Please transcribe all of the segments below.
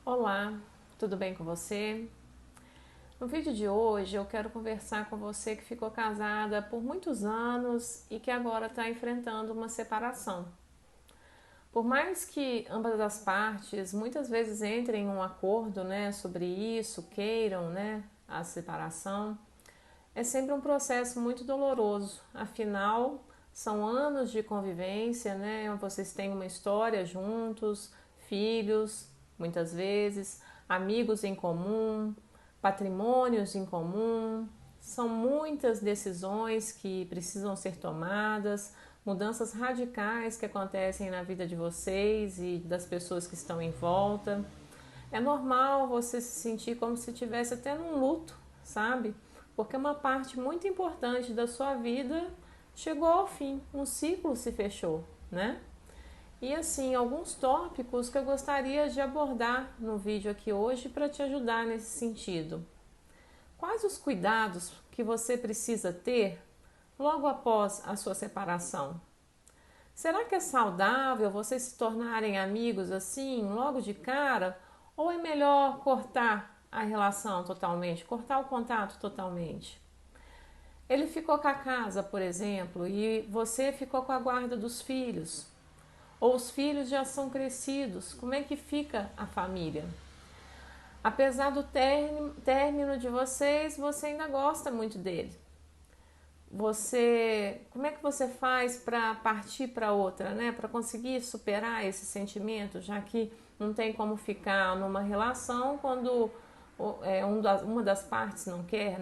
Olá, tudo bem com você? No vídeo de hoje eu quero conversar com você que ficou casada por muitos anos e que agora está enfrentando uma separação. Por mais que ambas as partes muitas vezes entrem em um acordo, sobre isso, queiram, a separação, é sempre um processo muito doloroso. Afinal, são anos de convivência, Vocês têm uma história juntos, filhos, muitas vezes, amigos em comum, patrimônios em comum. São muitas decisões que precisam ser tomadas, mudanças radicais que acontecem na vida de vocês e das pessoas que estão em volta. É normal você se sentir como se estivesse até num luto, sabe? Porque uma parte muito importante da sua vida chegou ao fim, um ciclo se fechou, né? E assim, alguns tópicos que eu gostaria de abordar no vídeo aqui hoje para te ajudar nesse sentido. Quais os cuidados que você precisa ter logo após a sua separação? Será que é saudável vocês se tornarem amigos assim, logo de cara? Ou é melhor cortar a relação totalmente, cortar o contato totalmente? Ele ficou com a casa, por exemplo, e você ficou com a guarda dos filhos. Ou os filhos já são crescidos, como é que fica a família? Apesar do término de vocês, você ainda gosta muito dele. Como é que você faz para partir para outra, Para conseguir superar esse sentimento, já que não tem como ficar numa relação quando uma das partes não quer,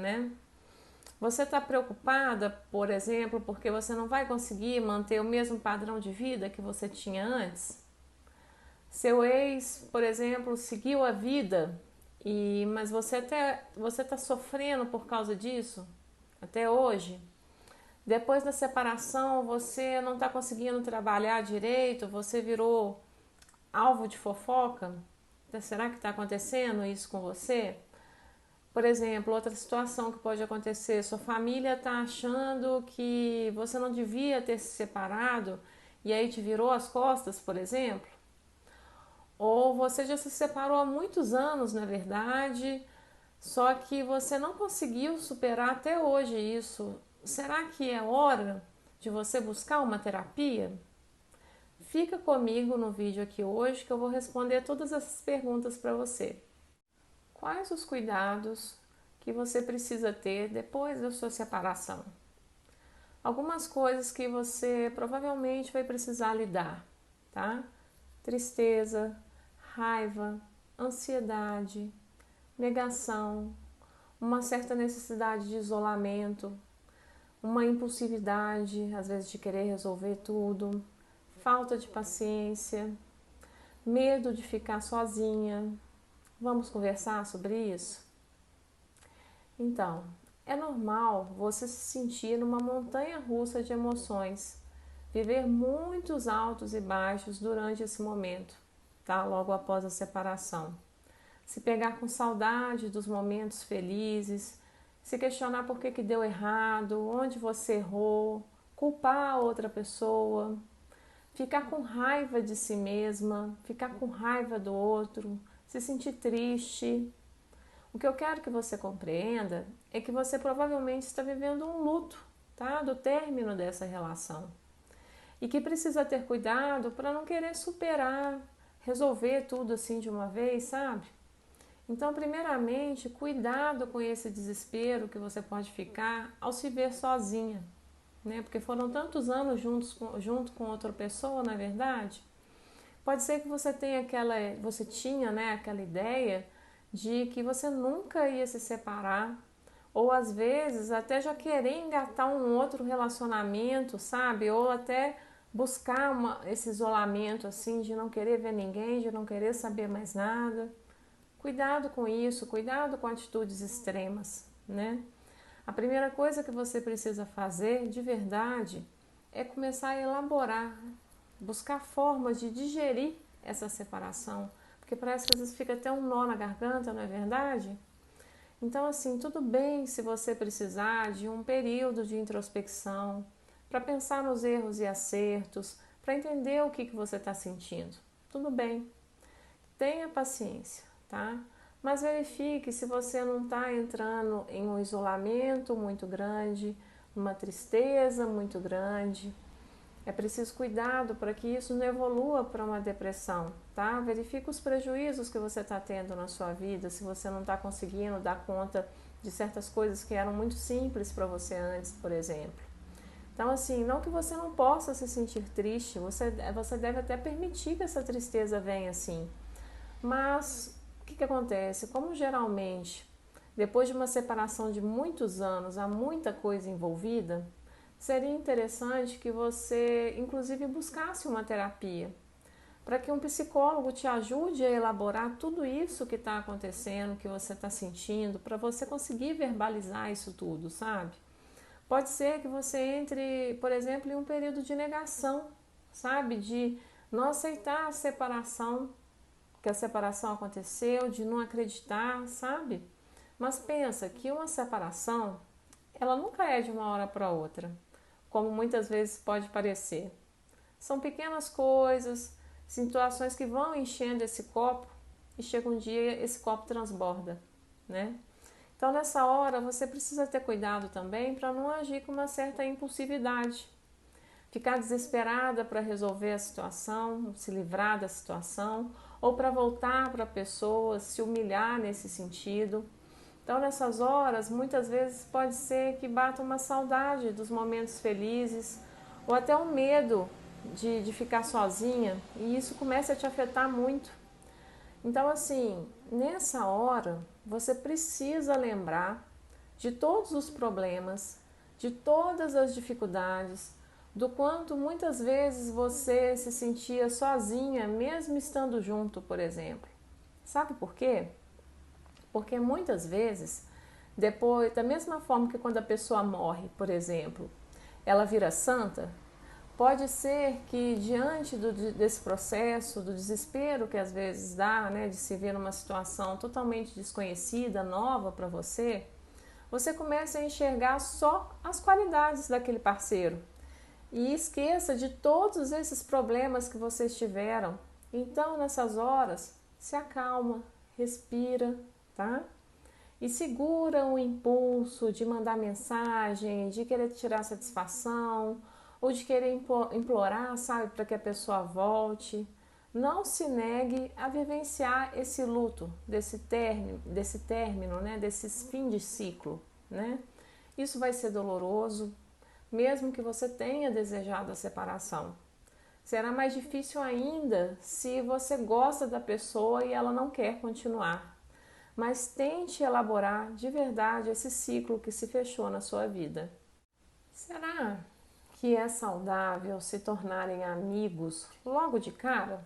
Você está preocupada, por exemplo, porque você não vai conseguir manter o mesmo padrão de vida que você tinha antes? Seu ex, por exemplo, seguiu a vida, mas você está sofrendo por causa disso até hoje? Depois da separação, você não está conseguindo trabalhar direito, você virou alvo de fofoca? Será que está acontecendo isso com você? Por exemplo, outra situação que pode acontecer, sua família está achando que você não devia ter se separado e aí te virou as costas, por exemplo? Ou você já se separou há muitos anos, na verdade, só que você não conseguiu superar até hoje isso. Será que é hora de você buscar uma terapia? Fica comigo no vídeo aqui hoje que eu vou responder todas essas perguntas para você. Quais os cuidados que você precisa ter depois da sua separação? Algumas coisas que você provavelmente vai precisar lidar, tá? Tristeza, raiva, ansiedade, negação, uma certa necessidade de isolamento, uma impulsividade, às vezes de querer resolver tudo, falta de paciência, medo de ficar sozinha. Vamos conversar sobre isso? Então, é normal você se sentir numa montanha russa de emoções, viver muitos altos e baixos durante esse momento, tá? Logo após a separação. Se pegar com saudade dos momentos felizes, se questionar por que deu errado, onde você errou, culpar a outra pessoa, ficar com raiva de si mesma, ficar com raiva do outro, se sentir triste. O que eu quero que você compreenda é que você provavelmente está vivendo um luto, tá? Do término dessa relação. E que precisa ter cuidado para não querer superar, resolver tudo assim de uma vez, sabe? Então, primeiramente, cuidado com esse desespero que você pode ficar ao se ver sozinha, Porque foram tantos anos junto com outra pessoa, não é verdade? Pode ser que você tinha, aquela ideia de que você nunca ia se separar, ou às vezes até já querer engatar um outro relacionamento, sabe? Ou até buscar esse isolamento assim, de não querer ver ninguém, de não querer saber mais nada. Cuidado com isso, cuidado com atitudes extremas, A primeira coisa que você precisa fazer, de verdade, é começar a elaborar, buscar formas de digerir essa separação, porque parece que às vezes fica até um nó na garganta, não é verdade? Então, assim, tudo bem se você precisar de um período de introspecção, para pensar nos erros e acertos, para entender o que você está sentindo. Tudo bem, tenha paciência, tá? Mas verifique se você não está entrando em um isolamento muito grande, uma tristeza muito grande. É preciso cuidado para que isso não evolua para uma depressão, tá? Verifique os prejuízos que você está tendo na sua vida, se você não está conseguindo dar conta de certas coisas que eram muito simples para você antes, por exemplo. Então, assim, não que você não possa se sentir triste, você deve até permitir que essa tristeza venha assim. Mas o que acontece? Como geralmente, depois de uma separação de muitos anos, há muita coisa envolvida, seria interessante que você, inclusive, buscasse uma terapia, para que um psicólogo te ajude a elaborar tudo isso que está acontecendo, que você está sentindo, para você conseguir verbalizar isso tudo, sabe? Pode ser que você entre, por exemplo, em um período de negação, sabe? De não aceitar a separação, que a separação aconteceu, de não acreditar, sabe? Mas pensa que uma separação, ela nunca é de uma hora para outra, como muitas vezes pode parecer. São pequenas coisas, situações que vão enchendo esse copo e chega um dia esse copo transborda, né? Então nessa hora você precisa ter cuidado também para não agir com uma certa impulsividade, ficar desesperada para resolver a situação, se livrar da situação ou para voltar para a pessoa, se humilhar nesse sentido. Então nessas horas muitas vezes pode ser que bata uma saudade dos momentos felizes ou até um medo de ficar sozinha e isso começa a te afetar muito. Então, assim, nessa hora, você precisa lembrar de todos os problemas, de todas as dificuldades, do quanto muitas vezes você se sentia sozinha, mesmo estando junto, por exemplo. Sabe por quê? Porque muitas vezes, depois, da mesma forma que quando a pessoa morre, por exemplo, ela vira santa, pode ser que diante desse processo, do desespero que às vezes dá, né, de se ver numa situação totalmente desconhecida, nova para você, você comece a enxergar só as qualidades daquele parceiro e esqueça de todos esses problemas que vocês tiveram. Então, nessas horas, se acalma, respira, tá? E segura o impulso de mandar mensagem, de querer tirar satisfação ou de querer implorar, sabe, para que a pessoa volte. Não se negue a vivenciar esse luto, desse término, né, desse fim de ciclo, né? Isso vai ser doloroso, mesmo que você tenha desejado a separação. Será mais difícil ainda se você gosta da pessoa e ela não quer continuar. Mas tente elaborar de verdade esse ciclo que se fechou na sua vida. Será que é saudável se tornarem amigos logo de cara?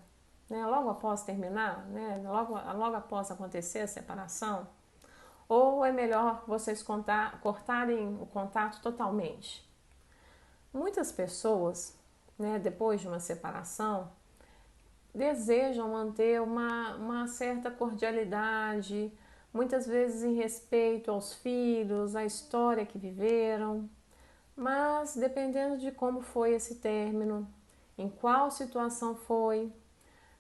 Né? Logo após terminar? Né? Logo após acontecer a separação? Ou é melhor vocês cortarem o contato totalmente? Muitas pessoas, né, depois de uma separação, desejam manter uma certa cordialidade, muitas vezes em respeito aos filhos, à história que viveram, mas dependendo de como foi esse término, em qual situação foi,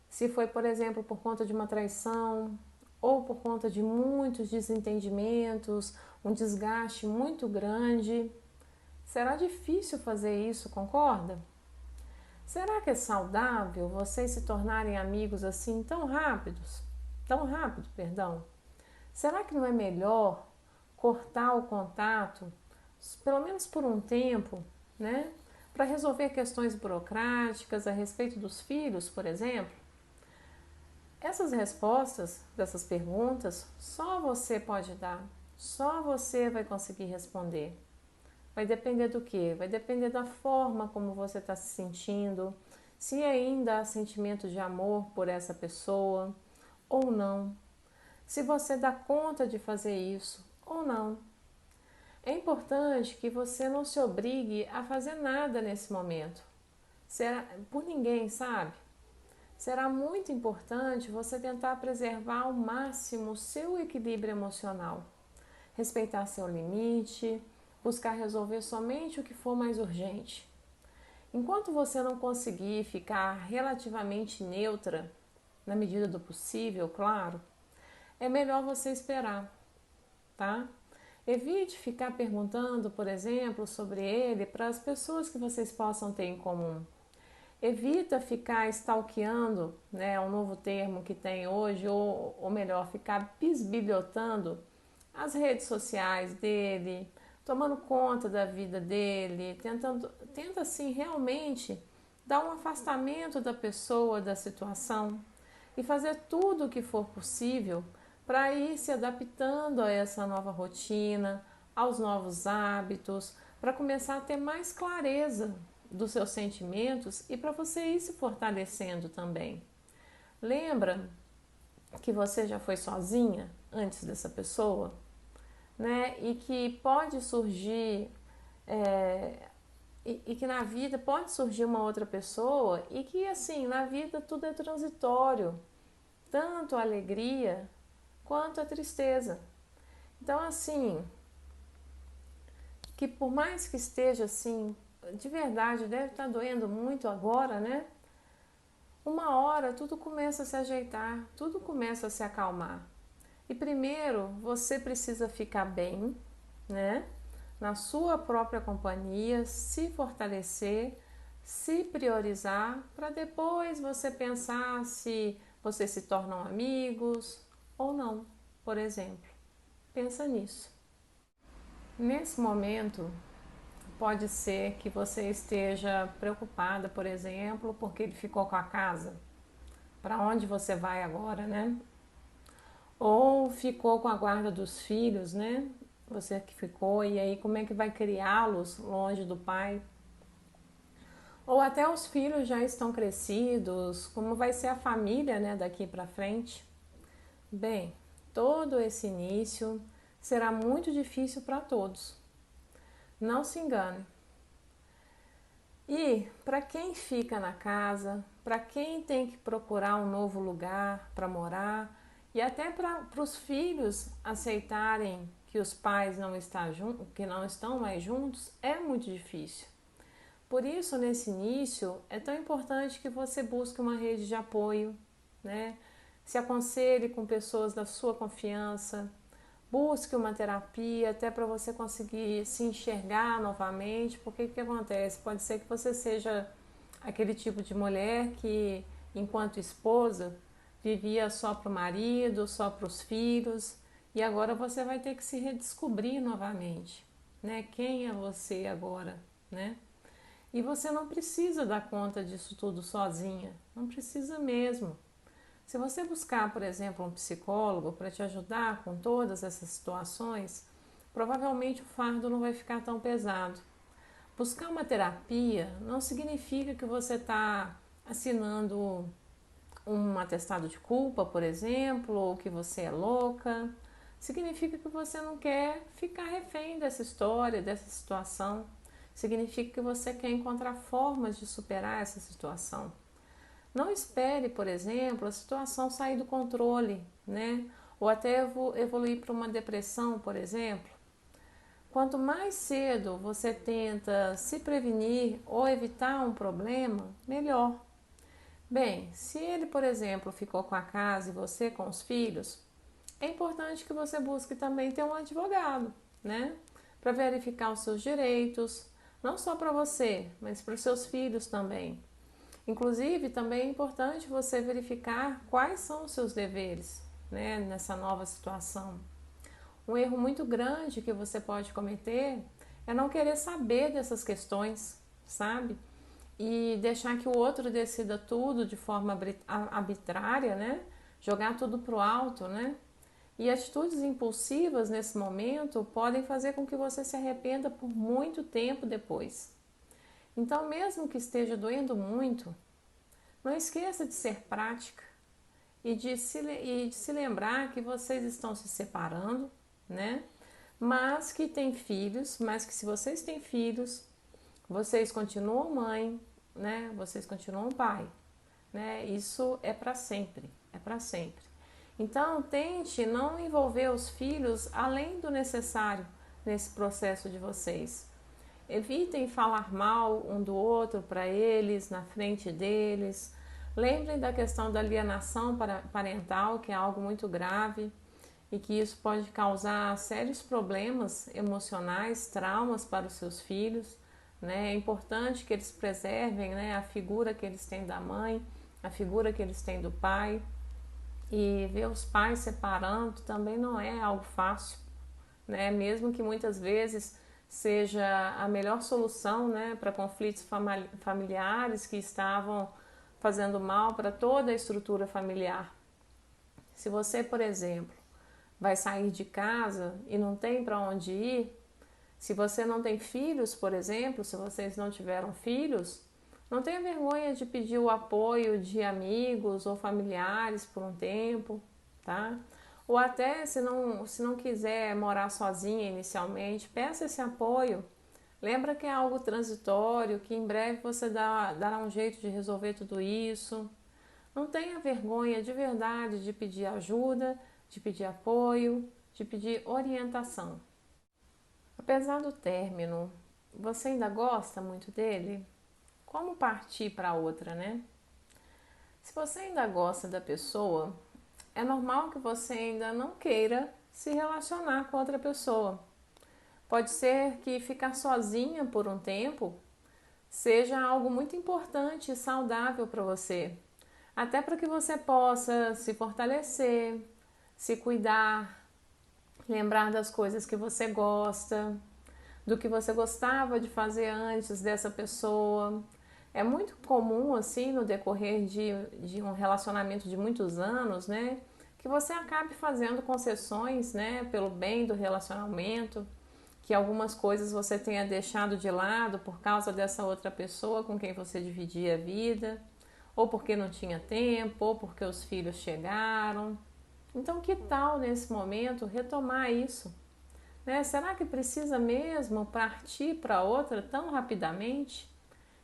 se foi, por exemplo, por conta de uma traição ou por conta de muitos desentendimentos, um desgaste muito grande, será difícil fazer isso, concorda? Será que é saudável vocês se tornarem amigos assim tão rápidos? Tão rápido, perdão. Será que não é melhor cortar o contato, pelo menos por um tempo, né? Para resolver questões burocráticas a respeito dos filhos, por exemplo? Essas respostas dessas perguntas só você pode dar, só você vai conseguir responder. Vai depender do quê? Vai depender da forma como você está se sentindo, se ainda há sentimento de amor por essa pessoa ou não, se você dá conta de fazer isso ou não. É importante que você não se obrigue a fazer nada nesse momento, será por ninguém, sabe? Será muito importante você tentar preservar ao máximo o seu equilíbrio emocional, respeitar seu limite, buscar resolver somente o que for mais urgente. Enquanto você não conseguir ficar relativamente neutra, na medida do possível, claro, é melhor você esperar, tá? Evite ficar perguntando, por exemplo, sobre ele para as pessoas que vocês possam ter em comum. Evita ficar stalkeando, né, um novo termo que tem hoje, ou melhor, ficar bisbilhotando as redes sociais dele, tomando conta da vida dele, tenta assim realmente dar um afastamento da pessoa, da situação e fazer tudo o que for possível para ir se adaptando a essa nova rotina, aos novos hábitos, para começar a ter mais clareza dos seus sentimentos e para você ir se fortalecendo também. Lembra que você já foi sozinha antes dessa pessoa, né? E que pode surgir e que na vida pode surgir uma outra pessoa e que assim na vida tudo é transitório, tanto a alegria quanto a tristeza. Então assim, que por mais que esteja assim, de verdade deve estar doendo muito agora, né? Uma hora tudo começa a se ajeitar, tudo começa a se acalmar. E primeiro você precisa ficar bem, né? Na sua própria companhia, se fortalecer, se priorizar, para depois você pensar se vocês se tornam amigos ou não, por exemplo. Pensa nisso. Nesse momento, pode ser que você esteja preocupada, por exemplo, porque ele ficou com a casa. Para onde você vai agora, né? Ou ficou com a guarda dos filhos, né? Você que ficou, e aí como é que vai criá-los longe do pai? Ou até os filhos já estão crescidos, como vai ser a família, né, daqui para frente? Bem, todo esse início será muito difícil para todos. Não se engane. E para quem fica na casa, para quem tem que procurar um novo lugar para morar e até para os filhos aceitarem que os pais que não estão mais juntos, é muito difícil. Por isso, nesse início, é tão importante que você busque uma rede de apoio, né? Se aconselhe com pessoas da sua confiança, busque uma terapia até para você conseguir se enxergar novamente, porque o que acontece? Pode ser que você seja aquele tipo de mulher que, enquanto esposa, vivia só para o marido, só para os filhos, e agora você vai ter que se redescobrir novamente, né? Quem é você agora, né? E você não precisa dar conta disso tudo sozinha, não precisa mesmo. Se você buscar, por exemplo, um psicólogo para te ajudar com todas essas situações, provavelmente o fardo não vai ficar tão pesado. Buscar uma terapia não significa que você está assinando um atestado de culpa, por exemplo, ou que você é louca. Significa que você não quer ficar refém dessa história, dessa situação. Significa que você quer encontrar formas de superar essa situação. Não espere, por exemplo, a situação sair do controle, né? Ou até evoluir para uma depressão, por exemplo. Quanto mais cedo você tenta se prevenir ou evitar um problema, melhor. Bem, se ele, por exemplo, ficou com a casa e você com os filhos, é importante que você busque também ter um advogado, né? Para verificar os seus direitos, não só para você, mas para os seus filhos também. Inclusive, também é importante você verificar quais são os seus deveres, né, nessa nova situação. Um erro muito grande que você pode cometer é não querer saber dessas questões, sabe? E deixar que o outro decida tudo de forma arbitrária, né? Jogar tudo pro alto, né? E atitudes impulsivas nesse momento podem fazer com que você se arrependa por muito tempo depois. Então, mesmo que esteja doendo muito, não esqueça de ser prática e de se lembrar que vocês estão se separando, né? Mas que tem filhos, mas que se vocês têm filhos, vocês continuam mãe, né? Vocês continuam pai, né? Isso é para sempre, é para sempre. Então, tente não envolver os filhos além do necessário nesse processo de vocês. Evitem falar mal um do outro para eles, na frente deles. Lembrem da questão da alienação parental, que é algo muito grave e que isso pode causar sérios problemas emocionais, traumas para os seus filhos. Né? É importante que eles preservem, né, a figura que eles têm da mãe, a figura que eles têm do pai. E ver os pais separando também não é algo fácil, né? Mesmo que muitas vezes seja a melhor solução, né, para conflitos familiares que estavam fazendo mal para toda a estrutura familiar. Se você, por exemplo, vai sair de casa e não tem para onde ir, se você não tem filhos, por exemplo, se vocês não tiveram filhos, não tenha vergonha de pedir o apoio de amigos ou familiares por um tempo, tá? Ou até se não quiser morar sozinha inicialmente, peça esse apoio. Lembra que é algo transitório, que em breve você dará um jeito de resolver tudo isso. Não tenha vergonha de verdade de pedir ajuda, de pedir apoio, de pedir orientação. Apesar do término, você ainda gosta muito dele? Como partir para outra, né? Se você ainda gosta da pessoa, é normal que você ainda não queira se relacionar com outra pessoa. Pode ser que ficar sozinha por um tempo seja algo muito importante e saudável para você, até para que você possa se fortalecer, se cuidar, lembrar das coisas que você gosta, do que você gostava de fazer antes dessa pessoa. É muito comum, assim, no decorrer de um relacionamento de muitos anos, né, que você acabe fazendo concessões, né, pelo bem do relacionamento, que algumas coisas você tenha deixado de lado por causa dessa outra pessoa com quem você dividia a vida, ou porque não tinha tempo, ou porque os filhos chegaram. Então, que tal nesse momento retomar isso? Né? Será que precisa mesmo partir para outra tão rapidamente?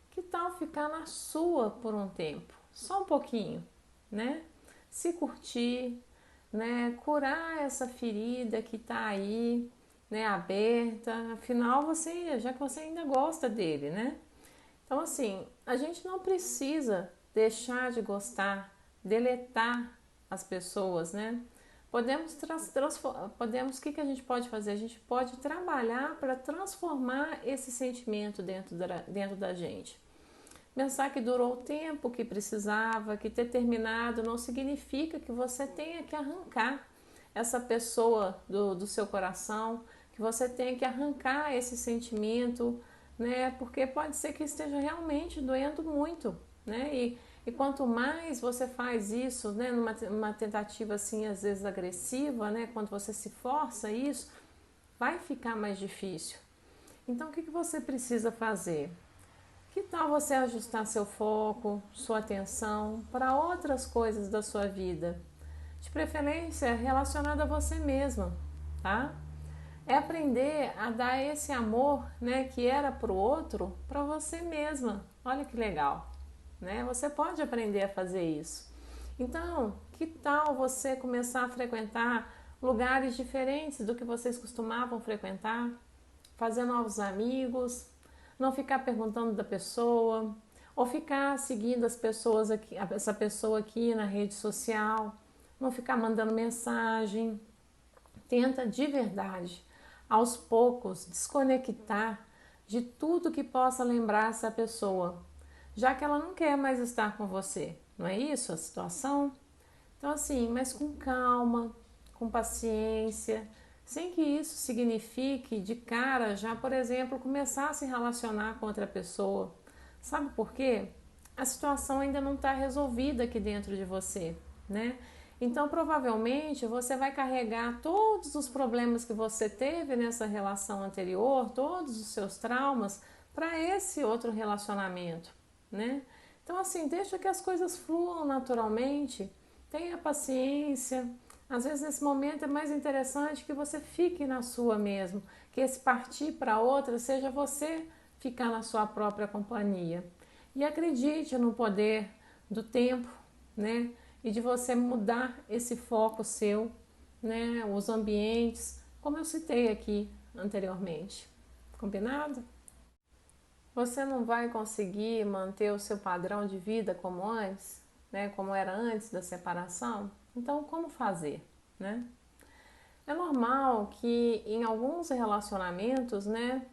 Que tal ficar na sua por um tempo? Só um pouquinho, né? Se curtir, né? Curar essa ferida que está aí, né? Aberta. Afinal, já que você ainda gosta dele, né? Então, assim, a gente não precisa deixar de gostar, deletar as pessoas, né? Podemos, o que a gente pode fazer? A gente pode trabalhar para transformar esse sentimento dentro da gente. Pensar que durou o tempo que precisava, que ter terminado não significa que você tenha que arrancar essa pessoa do seu coração, que você tenha que arrancar esse sentimento, né? Porque pode ser que esteja realmente doendo muito, né? E quanto mais você faz isso, né, numa tentativa assim, às vezes agressiva, né, quando você se força isso, vai ficar mais difícil. Então, o que você precisa fazer? Que tal você ajustar seu foco, sua atenção para outras coisas da sua vida? De preferência relacionada a você mesma, tá? É aprender a dar esse amor, né, que era para o outro, para você mesma. Olha que legal, né? Você pode aprender a fazer isso. Então, que tal você começar a frequentar lugares diferentes do que vocês costumavam frequentar? Fazer novos amigos, não ficar perguntando da pessoa, ou ficar seguindo essa pessoa aqui na rede social, não ficar mandando mensagem. Tenta de verdade, aos poucos, desconectar de tudo que possa lembrar essa pessoa, já que ela não quer mais estar com você. Não é isso a situação? Então, assim, mas com calma, com paciência, sem que isso signifique de cara já, por exemplo, começar a se relacionar com outra pessoa. Sabe por quê? A situação ainda não está resolvida aqui dentro de você, né? Então, provavelmente, você vai carregar todos os problemas que você teve nessa relação anterior, todos os seus traumas, para esse outro relacionamento, né? Então, assim, deixa que as coisas fluam naturalmente, tenha paciência. Às vezes, nesse momento, é mais interessante que você fique na sua mesmo, que esse partir para outra seja você ficar na sua própria companhia. E acredite no poder do tempo, né? E de você mudar esse foco seu, né? Os ambientes, como eu citei aqui anteriormente. Combinado? você não vai conseguir manter o seu padrão de vida como antes, né? Como era antes da separação. Então, como fazer, né? É normal que em alguns relacionamentos, né,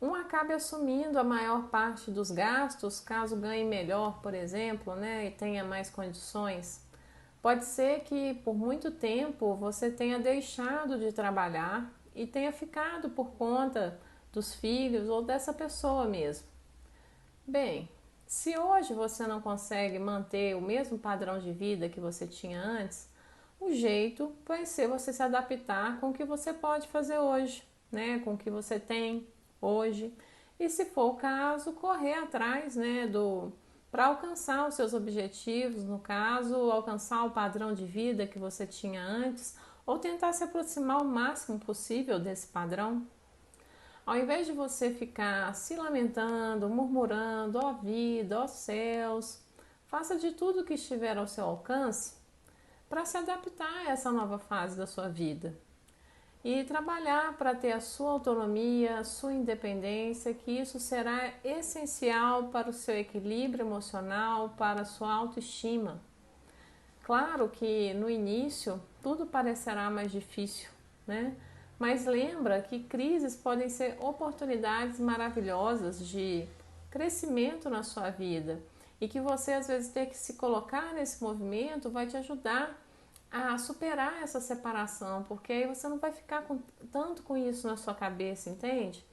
um acabe assumindo a maior parte dos gastos, caso ganhe melhor, por exemplo, né, e tenha mais condições. Pode ser que por muito tempo você tenha deixado de trabalhar e tenha ficado por conta dos filhos ou dessa pessoa mesmo. Bem, se hoje você não consegue manter o mesmo padrão de vida que você tinha antes, o jeito vai ser você se adaptar com o que você pode fazer hoje, né? Com o que você tem hoje. E se for o caso, correr atrás, né, do para alcançar os seus objetivos, no caso, alcançar o padrão de vida que você tinha antes, ou tentar se aproximar o máximo possível desse padrão. Ao invés de você ficar se lamentando, murmurando, ó vida, ó céus, faça de tudo que estiver ao seu alcance para se adaptar a essa nova fase da sua vida e trabalhar para ter a sua autonomia, a sua independência, que isso será essencial para o seu equilíbrio emocional, para a sua autoestima. Claro que no início tudo parecerá mais difícil, né? Mas lembra que crises podem ser oportunidades maravilhosas de crescimento na sua vida e que você às vezes ter que se colocar nesse movimento vai te ajudar a superar essa separação, porque aí você não vai ficar tanto com isso na sua cabeça, entende?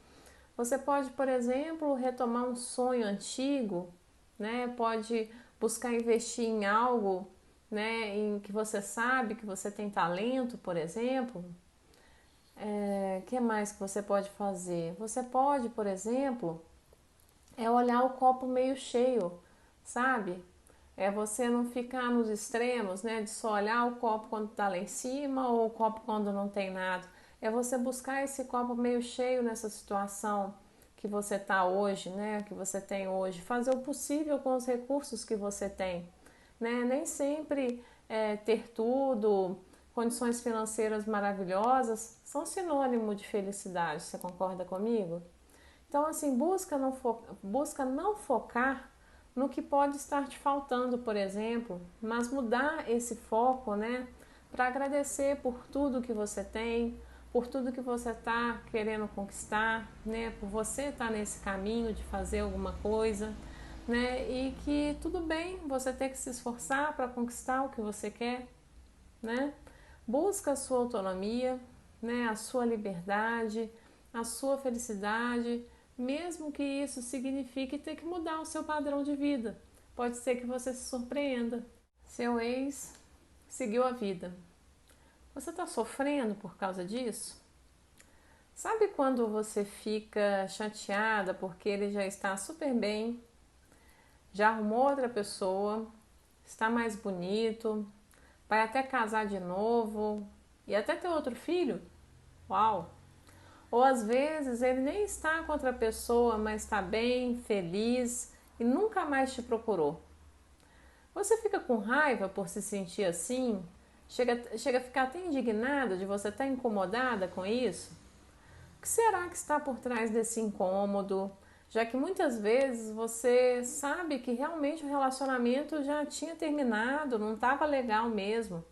Você pode, por exemplo, retomar um sonho antigo, né? Pode buscar investir em algo, né, em que você sabe que você tem talento, por exemplo. Que mais que você pode fazer? Você pode, por exemplo, olhar o copo meio cheio, sabe? É você não ficar nos extremos, né? De só olhar o copo quando tá lá em cima ou o copo quando não tem nada. É você buscar esse copo meio cheio nessa situação que você tá hoje, né? Que você tem hoje. Fazer o possível com os recursos que você tem, né? Nem sempre ter tudo, condições financeiras maravilhosas são sinônimo de felicidade. Você concorda comigo? Então, assim, busca não focar no que pode estar te faltando, por exemplo, mas mudar esse foco, né, para agradecer por tudo que você tem, por tudo que você está querendo conquistar, né, por você estar nesse caminho de fazer alguma coisa, né, e que tudo bem você ter que se esforçar para conquistar o que você quer, né? Busca a sua autonomia, né, a sua liberdade, a sua felicidade, mesmo que isso signifique ter que mudar o seu padrão de vida. Pode ser que você se surpreenda. Seu ex seguiu a vida. Você está sofrendo por causa disso? Sabe quando você fica chateada porque ele já está super bem, já arrumou outra pessoa, está mais bonito, vai até casar de novo e até ter outro filho? Uau! Ou às vezes ele nem está com outra pessoa, mas está bem, feliz e nunca mais te procurou. Você fica com raiva por se sentir assim? Chega a ficar até indignada de você estar incomodada com isso? O que será que está por trás desse incômodo? Já que muitas vezes você sabe que realmente o relacionamento já tinha terminado, não estava legal mesmo.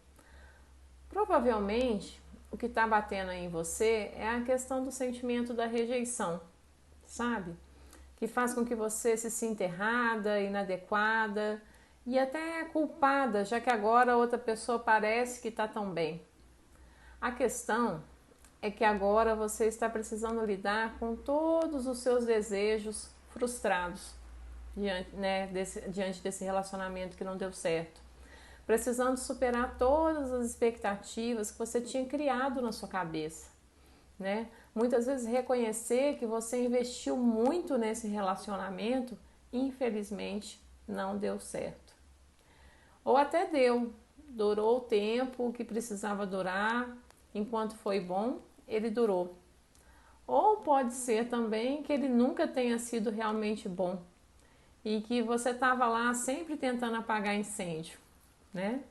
Provavelmente o que está batendo aí em você é a questão do sentimento da rejeição, sabe? Que faz com que você se sinta errada, inadequada e até culpada, já que agora outra pessoa parece que está tão bem. A questão é que agora você está precisando lidar com todos os seus desejos frustrados diante desse relacionamento que não deu certo. Precisando superar todas as expectativas que você tinha criado na sua cabeça, né? Muitas vezes reconhecer que você investiu muito nesse relacionamento, infelizmente não deu certo. Ou até durou o tempo que precisava durar, enquanto foi bom, ele durou. Ou pode ser também que ele nunca tenha sido realmente bom e que você estava lá sempre tentando apagar incêndio, né?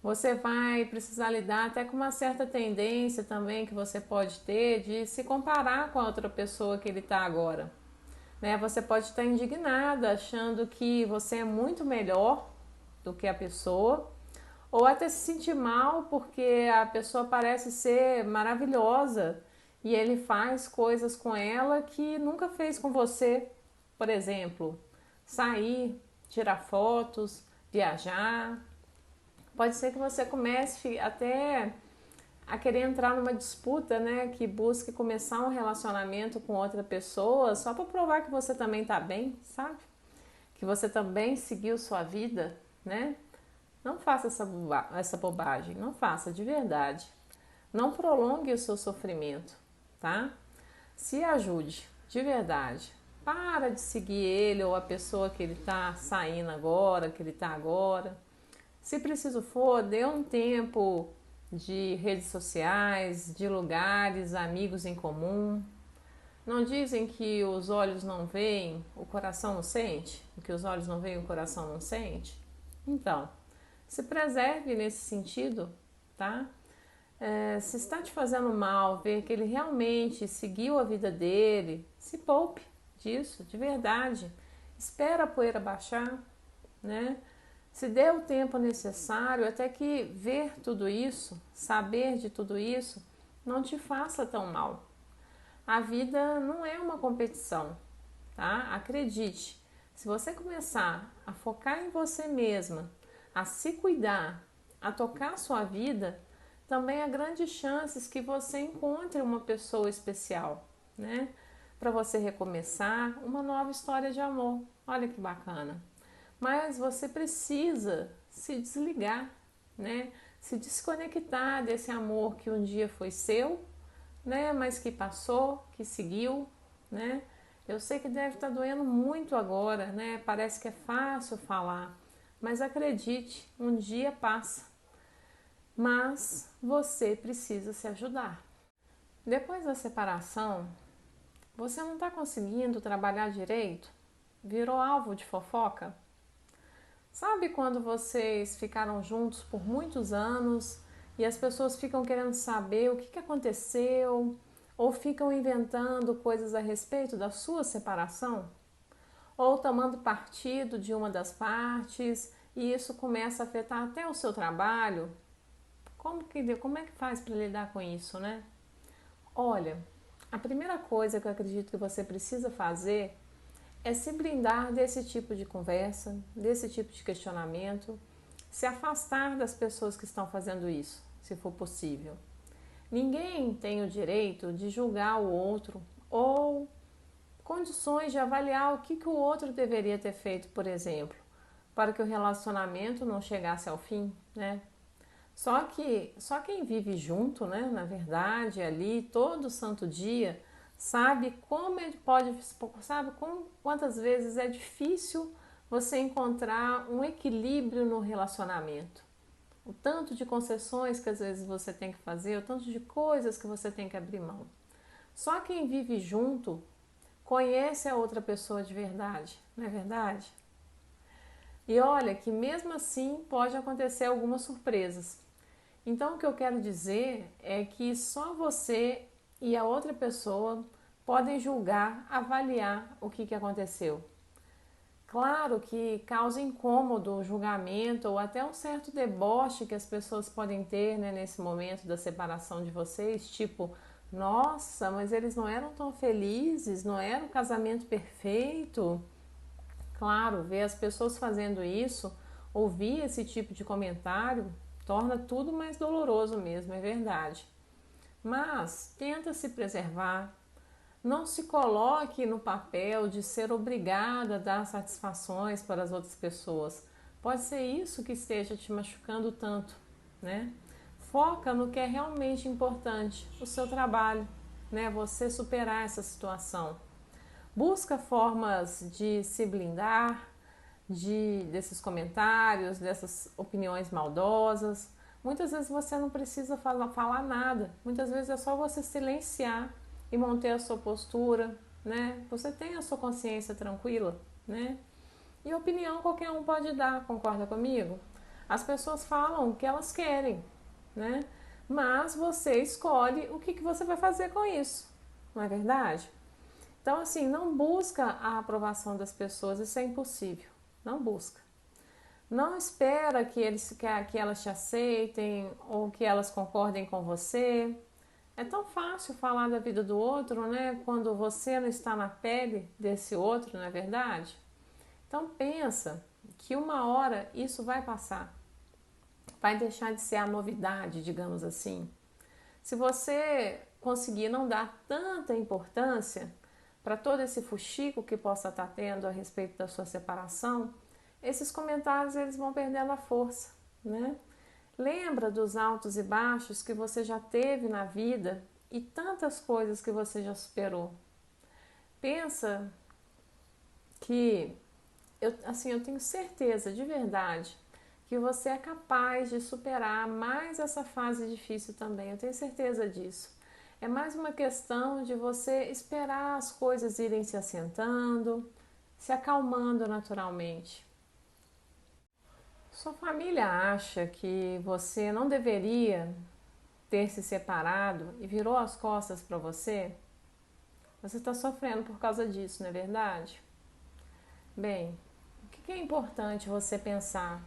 Você vai precisar lidar até com uma certa tendência também que você pode ter de se comparar com a outra pessoa que ele está agora, né? Você pode estar indignada, achando que você é muito melhor do que a pessoa, ou até se sentir mal porque a pessoa parece ser maravilhosa e ele faz coisas com ela que nunca fez com você. Por exemplo, sair, tirar fotos, viajar. Pode ser que você comece até a querer entrar numa disputa, né, que busque começar um relacionamento com outra pessoa só para provar que você também tá bem, sabe? Que você também seguiu sua vida, né? Não faça essa bobagem, não faça de verdade. Não prolongue o seu sofrimento, tá? Se ajude, de verdade. Para de seguir ele ou a pessoa que ele tá saindo agora, que ele tá agora. Se preciso for, dê um tempo de redes sociais, de lugares, amigos em comum. Não dizem que os olhos não veem, o coração não sente? Que os olhos não veem, o coração não sente? Então, se preserve nesse sentido, tá? Se está te fazendo mal, ver que ele realmente seguiu a vida dele, se poupe disso, de verdade. Espera a poeira baixar, né? Se dê o tempo necessário até que ver tudo isso, saber de tudo isso, não te faça tão mal. A vida não é uma competição, tá? Acredite, se você começar a focar em você mesma, a se cuidar, a tocar a sua vida, também há grandes chances que você encontre uma pessoa especial, né? Para você recomeçar uma nova história de amor. Olha que bacana. Mas você precisa se desligar, né? Se desconectar desse amor que um dia foi seu, né? Mas que passou, que seguiu, né? Eu sei que deve estar doendo muito agora, né? Parece que é fácil falar, mas acredite, um dia passa. Mas você precisa se ajudar. Depois da separação, você não está conseguindo trabalhar direito? Virou alvo de fofoca? Sabe quando vocês ficaram juntos por muitos anos e as pessoas ficam querendo saber o que aconteceu ou ficam inventando coisas a respeito da sua separação? Ou tomando partido de uma das partes e isso começa a afetar até o seu trabalho? Como é que faz para lidar com isso, né? Olha, a primeira coisa que eu acredito que você precisa fazer é se blindar desse tipo de conversa, desse tipo de questionamento, se afastar das pessoas que estão fazendo isso, se for possível. Ninguém tem o direito de julgar o outro ou condições de avaliar o que o outro deveria ter feito, por exemplo, para que o relacionamento não chegasse ao fim, né? Só quem vive junto, né, na verdade, ali todo santo dia, sabe como ele pode, sabe quantas vezes é difícil você encontrar um equilíbrio no relacionamento. O tanto de concessões que às vezes você tem que fazer, o tanto de coisas que você tem que abrir mão. Só quem vive junto conhece a outra pessoa de verdade, não é verdade? E olha que mesmo assim pode acontecer algumas surpresas. Então o que eu quero dizer é que só você e a outra pessoa podem julgar, avaliar o que aconteceu. Claro que causa incômodo, julgamento ou até um certo deboche que as pessoas podem ter, né, nesse momento da separação de vocês, tipo, nossa, mas eles não eram tão felizes, não era um casamento perfeito. Claro, ver as pessoas fazendo isso, ouvir esse tipo de comentário, torna tudo mais doloroso mesmo, é verdade. Mas tenta se preservar, não se coloque no papel de ser obrigada a dar satisfações para as outras pessoas. Pode ser isso que esteja te machucando tanto, né? Foca no que é realmente importante, o seu trabalho, né? Você superar essa situação. Busca formas de se blindar desses comentários, dessas opiniões maldosas. Muitas vezes você não precisa falar nada, muitas vezes é só você silenciar e manter a sua postura, né? Você tem a sua consciência tranquila, né? E opinião qualquer um pode dar, concorda comigo? As pessoas falam o que elas querem, né? Mas você escolhe o que você vai fazer com isso, não é verdade? Então, assim, não busca a aprovação das pessoas, isso é impossível. Não busca. Não espera que elas te aceitem ou que elas concordem com você. É tão fácil falar da vida do outro, né? Quando você não está na pele desse outro, não é verdade? Então pensa que uma hora isso vai passar. Vai deixar de ser a novidade, digamos assim. Se você conseguir não dar tanta importância para todo esse fuxico que possa estar tendo a respeito da sua separação, esses comentários eles vão perdendo a força, né? Lembra dos altos e baixos que você já teve na vida e tantas coisas que você já superou. Pensa que eu tenho certeza de verdade que você é capaz de superar mais essa fase difícil também. Eu tenho certeza disso. É mais uma questão de você esperar as coisas irem se assentando, se acalmando naturalmente. Sua família acha que você não deveria ter se separado e virou as costas para você? Você está sofrendo por causa disso, não é verdade? Bem, o que é importante você pensar?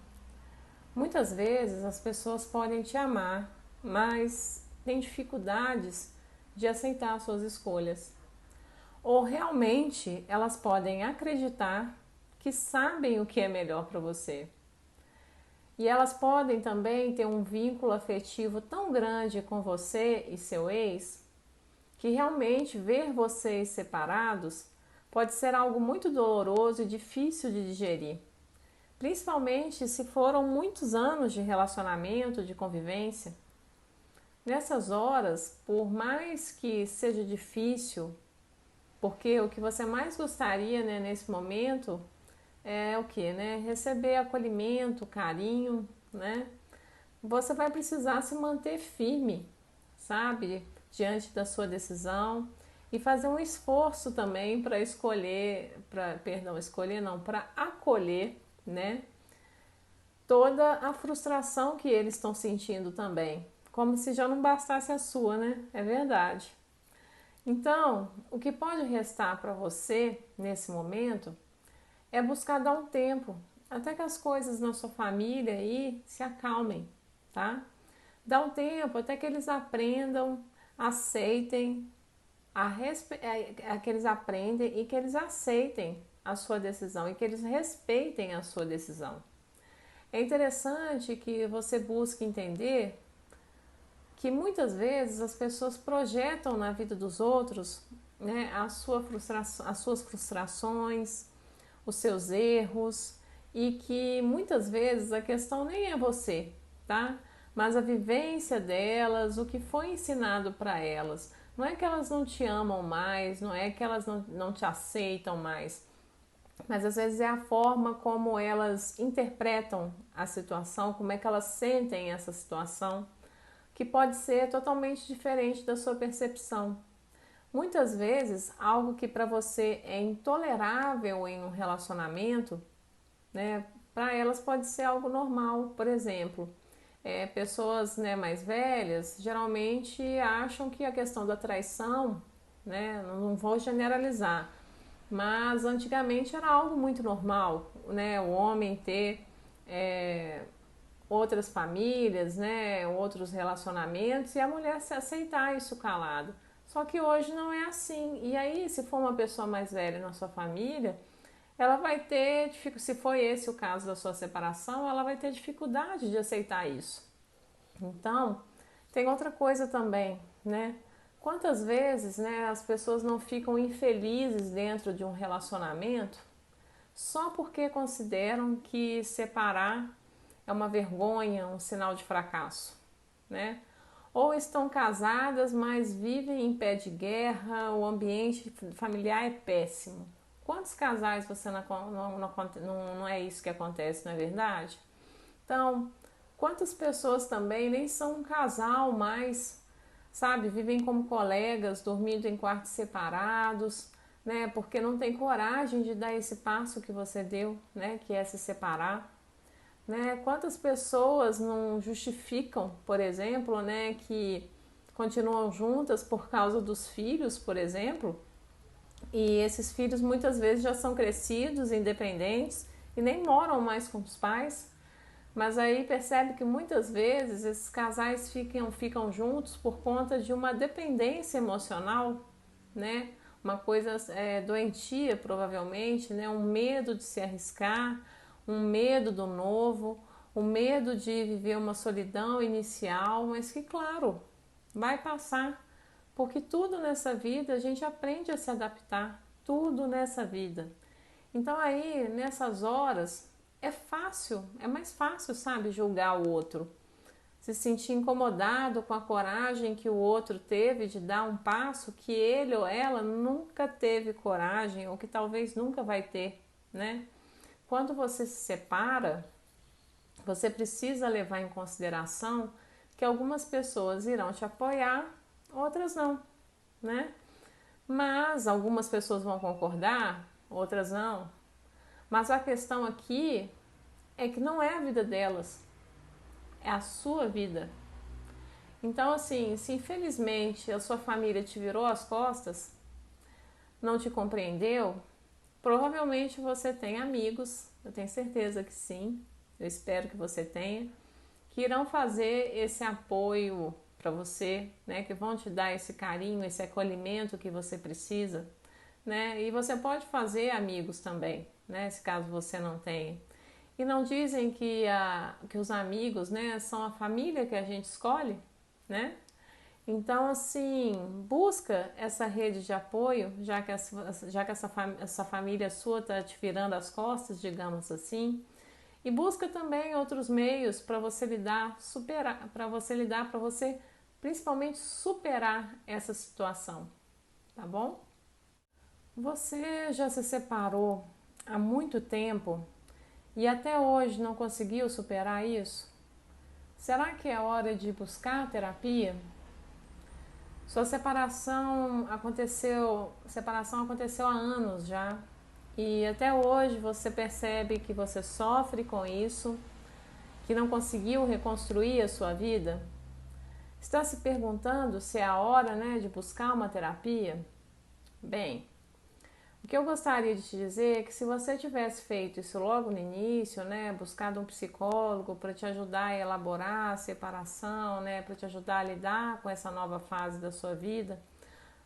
Muitas vezes as pessoas podem te amar, mas têm dificuldades de aceitar suas escolhas. Ou realmente elas podem acreditar que sabem o que é melhor para você. E elas podem também ter um vínculo afetivo tão grande com você e seu ex que realmente ver vocês separados pode ser algo muito doloroso e difícil de digerir. Principalmente se foram muitos anos de relacionamento, de convivência. Nessas horas, por mais que seja difícil, porque o que você mais gostaria, né, nesse momento é o que, né? Receber acolhimento, carinho, né? Você vai precisar se manter firme, sabe? Diante da sua decisão e fazer um esforço também para para acolher, né? Toda a frustração que eles estão sentindo também, como se já não bastasse a sua, né? É verdade. Então, o que pode restar para você nesse momento é buscar dar um tempo até que as coisas na sua família aí se acalmem, tá? Dá um tempo até que eles aprendam, aceitem, que eles aprendem e que eles aceitem a sua decisão e que eles respeitem a sua decisão. É interessante que você busque entender que muitas vezes as pessoas projetam na vida dos outros, né, as suas frustrações, os seus erros e que muitas vezes a questão nem é você, tá? Mas a vivência delas, o que foi ensinado para elas. Não é que elas não te amam mais, não é que elas não te aceitam mais, mas às vezes é a forma como elas interpretam a situação, como é que elas sentem essa situação, que pode ser totalmente diferente da sua percepção. Muitas vezes, algo que para você é intolerável em um relacionamento, né, para elas pode ser algo normal. Por exemplo, pessoas, né, mais velhas geralmente acham que a questão da traição, né, não vou generalizar, mas antigamente era algo muito normal, né, o homem ter outras famílias, né, outros relacionamentos e a mulher se aceitar isso calado. Só que hoje não é assim. E aí, se for uma pessoa mais velha na sua família, ela vai ter, se foi esse o caso da sua separação, ela vai ter dificuldade de aceitar isso. Então, tem outra coisa também, né? Quantas vezes, né, as pessoas não ficam infelizes dentro de um relacionamento só porque consideram que separar é uma vergonha, um sinal de fracasso, né? Ou estão casadas, mas vivem em pé de guerra, o ambiente familiar é péssimo. Quantos casais você não é isso que acontece, não é verdade? Então, quantas pessoas também nem são um casal mais, sabe? Vivem como colegas, dormindo em quartos separados, né? Porque não tem coragem de dar esse passo que você deu, né? Que é se separar. Né? Quantas pessoas não justificam, por exemplo, né, que continuam juntas por causa dos filhos, por exemplo, E esses filhos muitas vezes já são crescidos, independentes e nem moram mais com os pais. Mas aí percebe que muitas vezes esses casais ficam juntos por conta de uma dependência emocional, né? Uma coisa doentia, provavelmente, né? Um medo de se arriscar, um medo do novo, um medo de viver uma solidão inicial, mas que, claro, vai passar, porque tudo nessa vida a gente aprende a se adaptar, tudo nessa vida. Então aí, nessas horas, é fácil, é mais fácil, sabe, julgar o outro. Se sentir incomodado com a coragem que o outro teve de dar um passo que ele ou ela nunca teve coragem ou que talvez nunca vai ter, né? Quando você se separa, você precisa levar em consideração que algumas pessoas irão te apoiar, outras não, né? Mas algumas pessoas vão concordar, outras não. Mas a questão aqui é que não é a vida delas, é a sua vida. Então, assim, se infelizmente a sua família te virou as costas, não te compreendeu, provavelmente você tem amigos, eu tenho certeza que sim, eu espero que você tenha, que irão fazer esse apoio para você, né, que vão te dar esse carinho, esse acolhimento que você precisa, né? E você pode fazer amigos também, né, se caso você não tenha. E não dizem que os amigos, né, são a família que a gente escolhe, né? Então, assim, busca essa rede de apoio, já que essa família sua está te virando as costas, digamos assim. E busca também outros meios para você para você principalmente superar essa situação, tá bom? Você já se separou há muito tempo e até hoje não conseguiu superar isso? Será que é hora de buscar terapia? Sua separação aconteceu há anos já, e até hoje você percebe que você sofre com isso, que não conseguiu reconstruir a sua vida? Está se perguntando se é a hora, né, de buscar uma terapia? Bem, o que eu gostaria de te dizer é que se você tivesse feito isso logo no início, né, buscado um psicólogo para te ajudar a elaborar a separação, né, para te ajudar a lidar com essa nova fase da sua vida,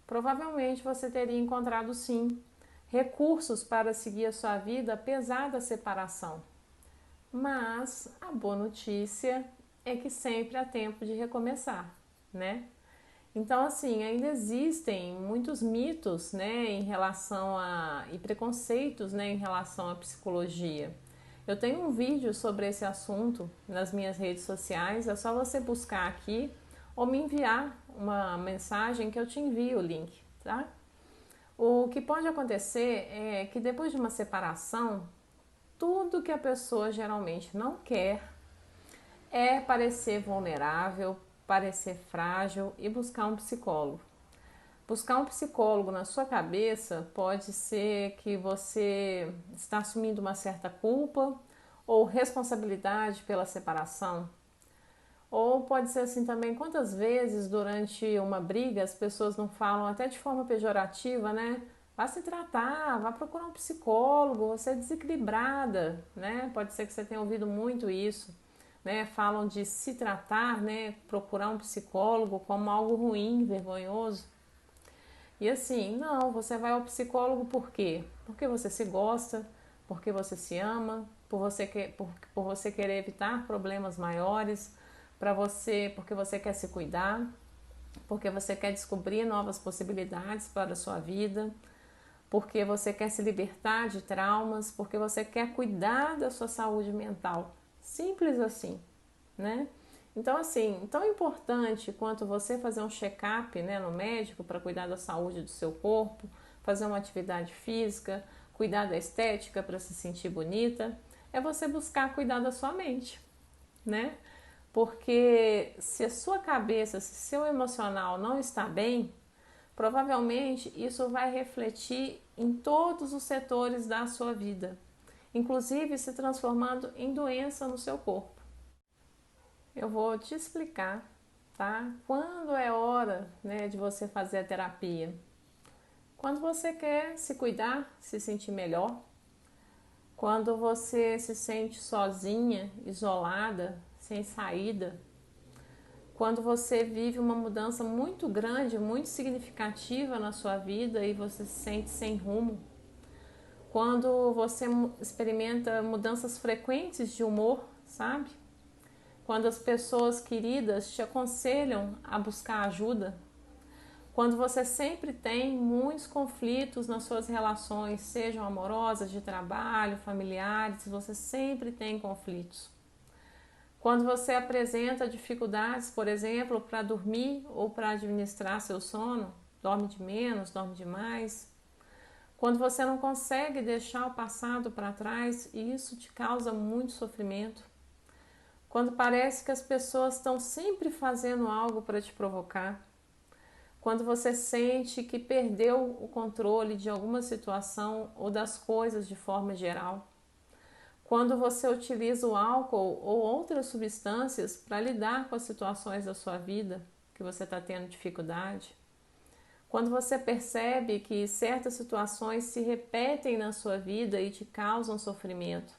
provavelmente você teria encontrado sim recursos para seguir a sua vida apesar da separação. Mas a boa notícia é que sempre há tempo de recomeçar, né? Então, assim, ainda existem muitos mitos, né, e preconceitos, né, em relação à psicologia. Eu tenho um vídeo sobre esse assunto nas minhas redes sociais, é só você buscar aqui ou me enviar uma mensagem que eu te envio o link, tá? O que pode acontecer é que depois de uma separação, tudo que a pessoa geralmente não quer é parecer vulnerável, parecer frágil e buscar um psicólogo. Buscar um psicólogo na sua cabeça pode ser que você está assumindo uma certa culpa ou responsabilidade pela separação. Ou pode ser assim também, quantas vezes durante uma briga as pessoas não falam até de forma pejorativa, né? Vá se tratar, vá procurar um psicólogo, você é desequilibrada, né? Pode ser que você tenha ouvido muito isso, né? Falam de se tratar, né? Procurar um psicólogo como algo ruim, vergonhoso. E assim, não, você vai ao psicólogo por quê? Porque você se gosta, porque você se ama, por você querer evitar problemas maiores, porque você quer se cuidar, porque você quer descobrir novas possibilidades para a sua vida, porque você quer se libertar de traumas, porque você quer cuidar da sua saúde mental. Simples assim, né? Então, assim, tão importante quanto você fazer um check-up, né, no médico para cuidar da saúde do seu corpo, fazer uma atividade física, cuidar da estética para se sentir bonita, é você buscar cuidar da sua mente, né? Porque se a sua cabeça, se seu emocional não está bem, provavelmente isso vai refletir em todos os setores da sua vida, inclusive se transformando em doença no seu corpo. Eu vou te explicar, tá? Quando é hora, né, de você fazer a terapia? Quando você quer se cuidar, se sentir melhor, quando você se sente sozinha, isolada, sem saída, quando você vive uma mudança muito grande, muito significativa na sua vida e você se sente sem rumo, quando você experimenta mudanças frequentes de humor, sabe? Quando as pessoas queridas te aconselham a buscar ajuda, quando você sempre tem muitos conflitos nas suas relações, sejam amorosas, de trabalho, familiares, você sempre tem conflitos. Quando você apresenta dificuldades, por exemplo, para dormir ou para administrar seu sono, dorme de menos, dorme demais. Quando você não consegue deixar o passado para trás e isso te causa muito sofrimento. Quando parece que as pessoas estão sempre fazendo algo para te provocar. Quando você sente que perdeu o controle de alguma situação ou das coisas de forma geral. Quando você utiliza o álcool ou outras substâncias para lidar com as situações da sua vida que você está tendo dificuldade. Quando você percebe que certas situações se repetem na sua vida e te causam sofrimento.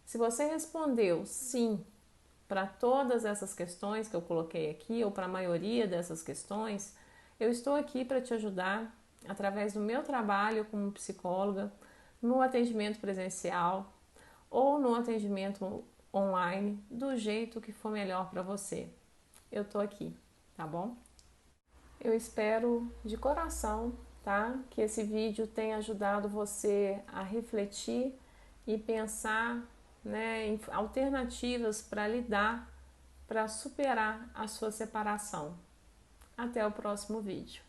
Se você respondeu sim para todas essas questões que eu coloquei aqui, ou para a maioria dessas questões, eu estou aqui para te ajudar através do meu trabalho como psicóloga, no atendimento presencial ou no atendimento online, do jeito que for melhor para você. Eu estou aqui, tá bom? Eu espero de coração, tá? Que esse vídeo tenha ajudado você a refletir e pensar, né, em alternativas para lidar, para superar a sua separação. Até o próximo vídeo.